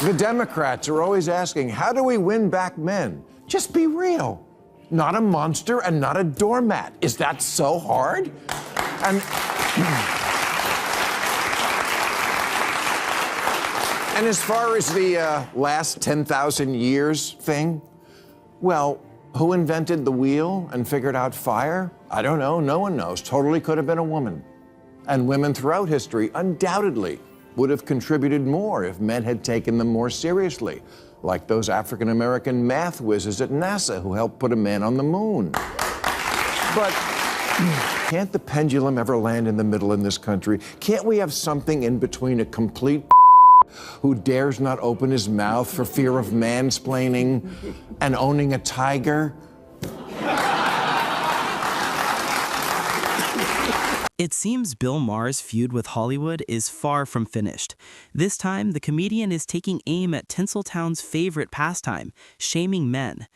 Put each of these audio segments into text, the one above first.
The Democrats are always asking, how do we win back men? Just be real. Not a monster and not a doormat. Is that so hard? And as far as the last 10,000 years thing, well, who invented the wheel and figured out fire? I don't know. No one knows. Totally could have been a woman. And women throughout history undoubtedly would have contributed more if men had taken them more seriously, like those African-American math whizzes at NASA who helped put a man on the moon. But can't the pendulum ever land in the middle in this country? Can't we have something in between a complete who dares not open his mouth for fear of mansplaining and owning a tiger? It seems Bill Maher's feud with Hollywood is far from finished. This time, the comedian is taking aim at Tinseltown's favorite pastime, shaming men.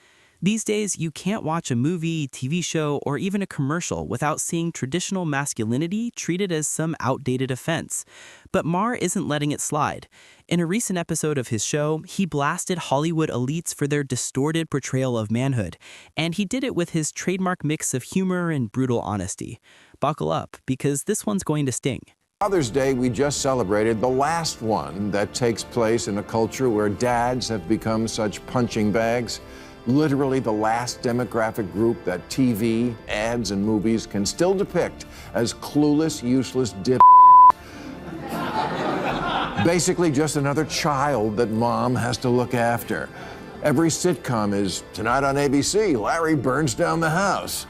These days, you can't watch a movie, TV show, or even a commercial without seeing traditional masculinity treated as some outdated offense. But Maher isn't letting it slide. In a recent episode of his show, he blasted Hollywood elites for their distorted portrayal of manhood, and he did it with his trademark mix of humor and brutal honesty. Buckle up, because this one's going to sting. Father's Day, we just celebrated the last one that takes place in a culture where dads have become such punching bags. Literally the last demographic group that TV, ads, and movies can still depict as clueless, useless dip. Basically just another child that mom has to look after. Every sitcom is, tonight on ABC, Larry burns down the house.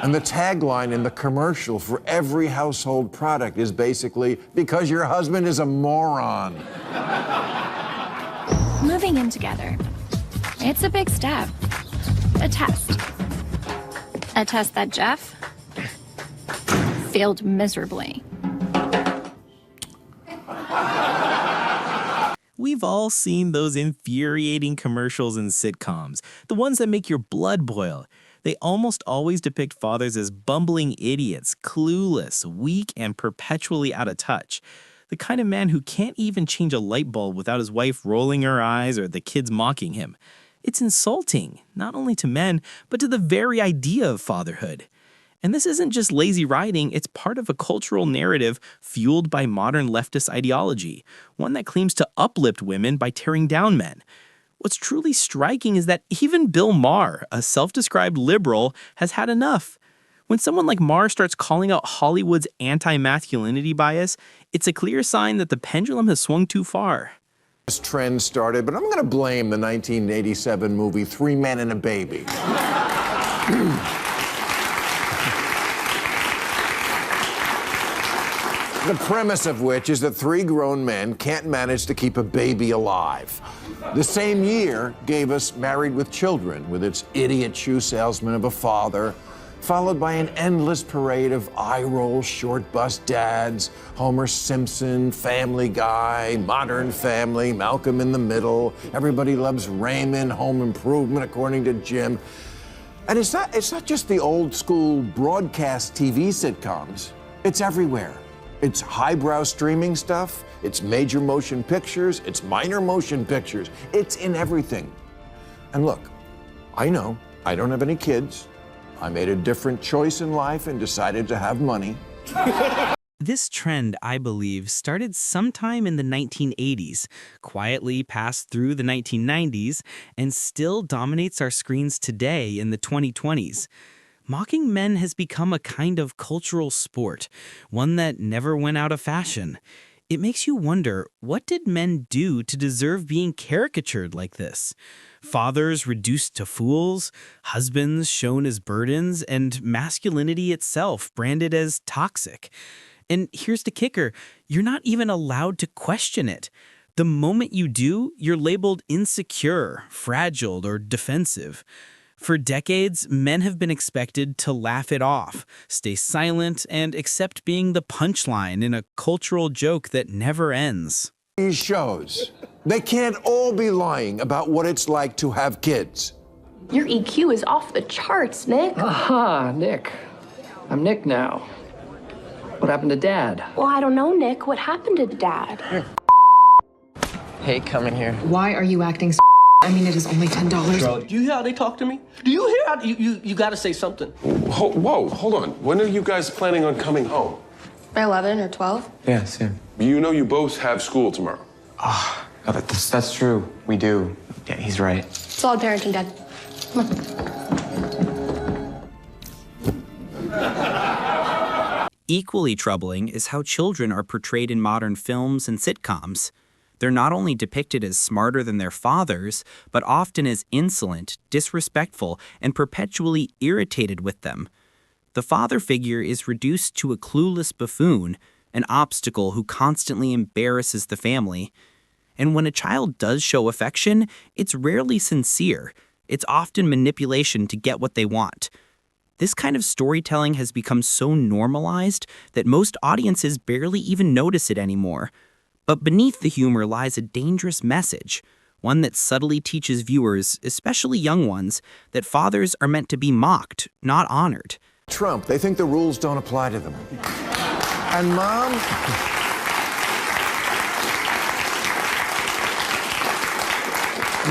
And the tagline in the commercial for every household product is basically, because your husband is a moron. Moving in together. It's a big step. A test. A test that Jeff failed miserably. We've all seen those infuriating commercials in sitcoms, the ones that make your blood boil. They almost always depict fathers as bumbling idiots, clueless, weak, and perpetually out of touch. The kind of man who can't even change a light bulb without his wife rolling her eyes or the kids mocking him. It's insulting, not only to men, but to the very idea of fatherhood. And this isn't just lazy writing, it's part of a cultural narrative fueled by modern leftist ideology, one that claims to uplift women by tearing down men. What's truly striking is that even Bill Maher, a self-described liberal, has had enough. When someone like Maher starts calling out Hollywood's anti-masculinity bias, it's a clear sign that the pendulum has swung too far. This trend started, but I'm going to blame the 1987 movie Three Men and a Baby. The premise of which is that three grown men can't manage to keep a baby alive. The same year gave us Married with Children, with its idiot shoe salesman of a father, followed by an endless parade of eye-roll, short-bus dads, Homer Simpson, Family Guy, Modern Family, Malcolm in the Middle, Everybody Loves Raymond, Home Improvement, according to Jim. And it's not just the old-school broadcast TV sitcoms. It's everywhere. It's highbrow streaming stuff, it's major motion pictures, it's minor motion pictures. It's in everything. And look, I know I don't have any kids. I made a different choice in life and decided to have money. This trend, I believe, started sometime in the 1980s, quietly passed through the 1990s, and still dominates our screens today in the 2020s. Mocking men has become a kind of cultural sport, one that never went out of fashion. It makes you wonder, what did men do to deserve being caricatured like this? Fathers reduced to fools, husbands shown as burdens, and masculinity itself branded as toxic. And here's the kicker, you're not even allowed to question it. The moment you do, you're labeled insecure, fragile, or defensive. For decades, men have been expected to laugh it off, stay silent, and accept being the punchline in a cultural joke that never ends. These shows, they can't all be lying about what it's like to have kids. Your EQ is off the charts, Nick. Aha, Nick. I'm Nick now. What happened to Dad? Well, I don't know, Nick. What happened to Dad? hate coming here. Why are you acting so? I mean, it is only $10. Bro, do you hear how they talk to me? Do you hear how you gotta say something? Whoa, hold on. When are you guys planning on coming home? By 11 or 12? Yeah, same. You know you both have school tomorrow. Oh, that's true. We do. Yeah, he's right. Solid parenting, Dad. Come on. Equally troubling is how children are portrayed in modern films and sitcoms. They're not only depicted as smarter than their fathers, but often as insolent, disrespectful, and perpetually irritated with them. The father figure is reduced to a clueless buffoon, an obstacle who constantly embarrasses the family. And when a child does show affection, it's rarely sincere. It's often manipulation to get what they want. This kind of storytelling has become so normalized that most audiences barely even notice it anymore. But beneath the humor lies a dangerous message, one that subtly teaches viewers, especially young ones, that fathers are meant to be mocked, not honored. Trump, they think the rules don't apply to them. And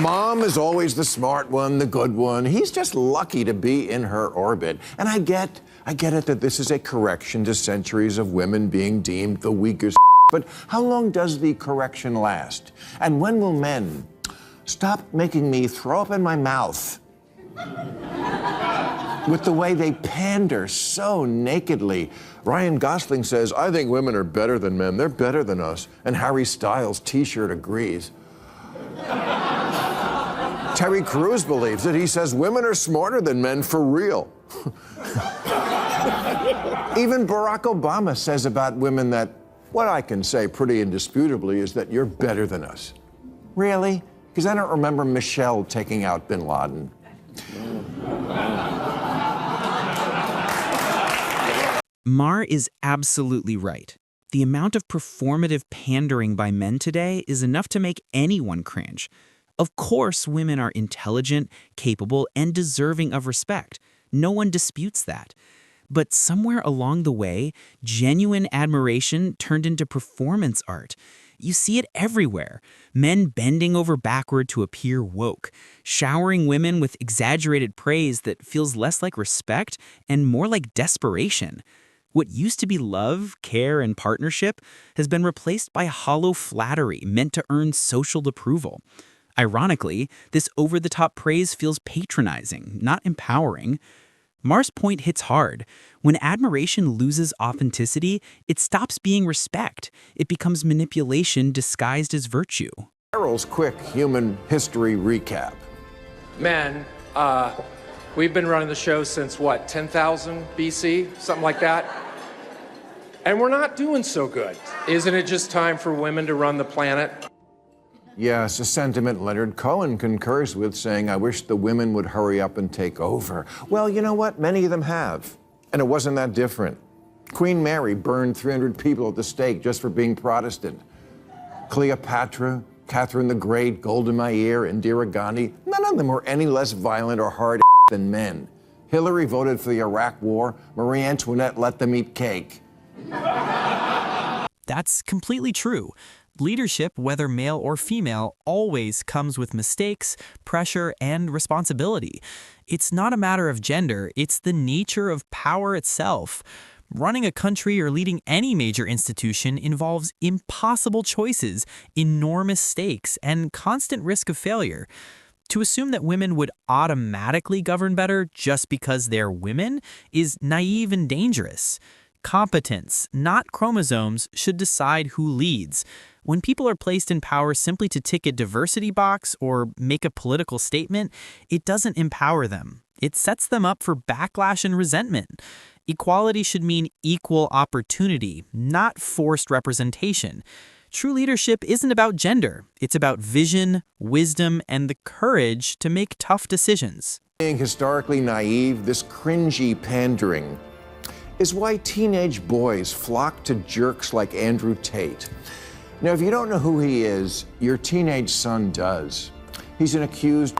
Mom is always the smart one, the good one. He's just lucky to be in her orbit. And I get it that this is a correction to centuries of women being deemed the weakest. But how long does the correction last? And when will men stop making me throw up in my mouth with the way they pander so nakedly? Ryan Gosling says, I think women are better than men. They're better than us. And Harry Styles' t-shirt agrees. Terry Crews believes it. He says women are smarter than men for real. Even Barack Obama says about women that what I can say pretty indisputably is that you're better than us. Really? Because I don't remember Michelle taking out bin Laden. Maher is absolutely right. The amount of performative pandering by men today is enough to make anyone cringe. Of course, women are intelligent, capable, and deserving of respect. No one disputes that. But somewhere along the way, genuine admiration turned into performance art. You see it everywhere. Men bending over backward to appear woke, showering women with exaggerated praise that feels less like respect and more like desperation. What used to be love, care, and partnership has been replaced by hollow flattery meant to earn social approval. Ironically, this over-the-top praise feels patronizing, not empowering. Maher's point hits hard. When admiration loses authenticity, it stops being respect. It becomes manipulation disguised as virtue. Carol's quick human history recap. Men, we've been running the show since, what, 10,000 BC? Something like that? And we're not doing so good. Isn't it just time for women to run the planet? Yes, a sentiment Leonard Cohen concurs with, saying, I wish the women would hurry up and take over. Well, you know what? Many of them have. And it wasn't that different. Queen Mary burned 300 people at the stake just for being Protestant. Cleopatra, Catherine the Great, Golda Meir, Indira Gandhi, none of them were any less violent or hard than men. Hillary voted for the Iraq War. Marie Antoinette let them eat cake. That's completely true. Leadership, whether male or female, always comes with mistakes, pressure, and responsibility. It's not a matter of gender, it's the nature of power itself. Running a country or leading any major institution involves impossible choices, enormous stakes, and constant risk of failure. To assume that women would automatically govern better just because they're women is naive and dangerous. Competence, not chromosomes, should decide who leads. When people are placed in power simply to tick a diversity box or make a political statement, it doesn't empower them. It sets them up for backlash and resentment. Equality should mean equal opportunity, not forced representation. True leadership isn't about gender. It's about vision, wisdom, and the courage to make tough decisions. Being historically naive, this cringy pandering is why teenage boys flock to jerks like Andrew Tate. Now, if you don't know who he is, your teenage son does. He's an accused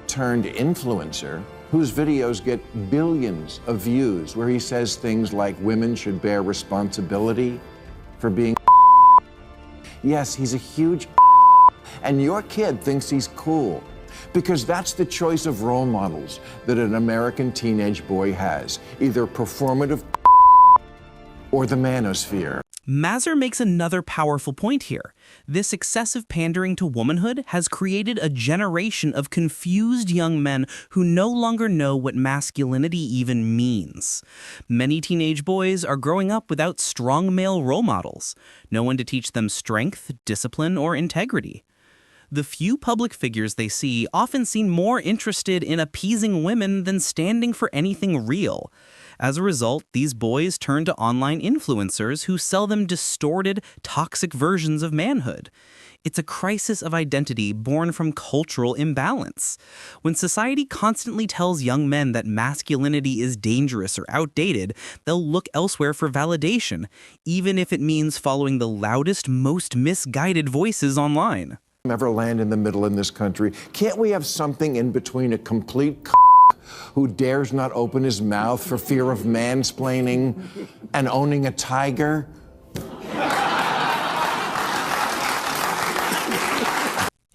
turned influencer whose videos get billions of views, where he says things like women should bear responsibility for being. Yes, he's a huge and your kid thinks he's cool. Because that's the choice of role models that an American teenage boy has, either performative or the manosphere. Maher makes another powerful point here. This excessive pandering to womanhood has created a generation of confused young men who no longer know what masculinity even means. Many teenage boys are growing up without strong male role models, no one to teach them strength, discipline, or integrity. The few public figures they see often seem more interested in appeasing women than standing for anything real. As a result, these boys turn to online influencers who sell them distorted, toxic versions of manhood. It's a crisis of identity born from cultural imbalance. When society constantly tells young men that masculinity is dangerous or outdated, they'll look elsewhere for validation, even if it means following the loudest, most misguided voices online. Ever land in the middle in this country? Can't we have something in between a complete who dares not open his mouth for fear of mansplaining and owning a tiger?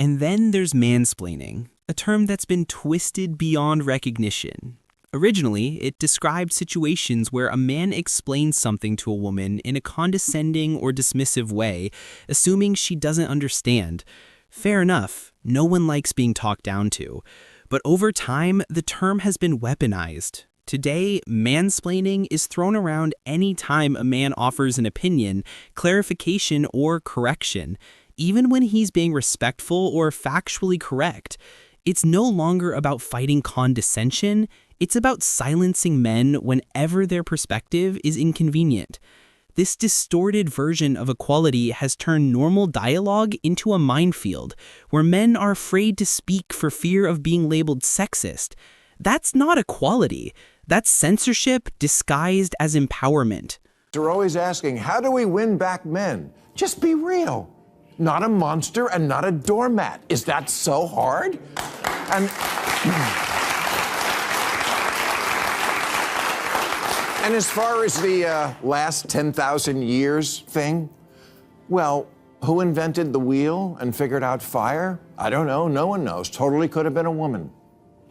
And then there's mansplaining, a term that's been twisted beyond recognition. Originally, it described situations where a man explains something to a woman in a condescending or dismissive way, assuming she doesn't understand. Fair enough, no one likes being talked down to. But over time, the term has been weaponized. Today, mansplaining is thrown around any time a man offers an opinion, clarification, or correction, even when he's being respectful or factually correct. It's no longer about fighting condescension, it's about silencing men whenever their perspective is inconvenient. This distorted version of equality has turned normal dialogue into a minefield, where men are afraid to speak for fear of being labeled sexist. That's not equality. That's censorship disguised as empowerment. They're always asking, how do we win back men? Just be real. Not a monster and not a doormat. Is that so hard? And as far as the last 10,000 years thing, well, who invented the wheel and figured out fire? I don't know. No one knows. Totally could have been a woman.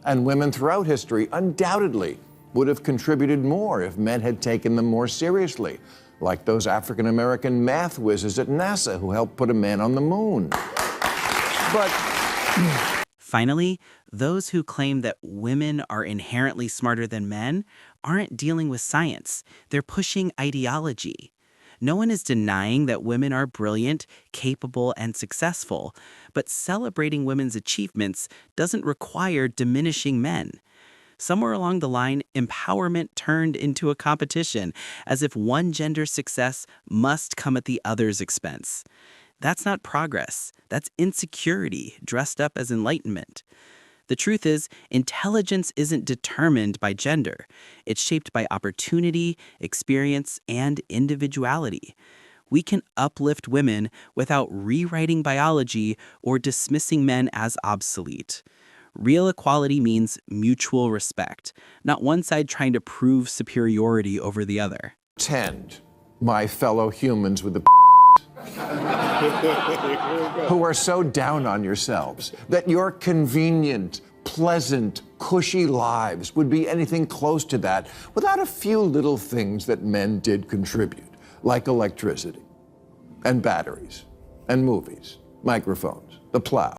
And women throughout history undoubtedly would have contributed more if men had taken them more seriously, like those African-American math whizzes at NASA who helped put a man on the moon. But finally, those who claim that women are inherently smarter than men aren't dealing with science. They're pushing ideology. No one is denying that women are brilliant, capable, and successful, but celebrating women's achievements doesn't require diminishing men. Somewhere along the line, empowerment turned into a competition, as if one gender's success must come at the other's expense. That's not progress. That's insecurity dressed up as enlightenment. The truth is, intelligence isn't determined by gender. It's shaped by opportunity, experience, and individuality. We can uplift women without rewriting biology or dismissing men as obsolete. Real equality means mutual respect, not one side trying to prove superiority over the other. Tend my fellow humans with the who are so down on yourselves that your convenient, pleasant, cushy lives would be anything close to that without a few little things that men did contribute, like electricity and batteries and movies, microphones, the plow.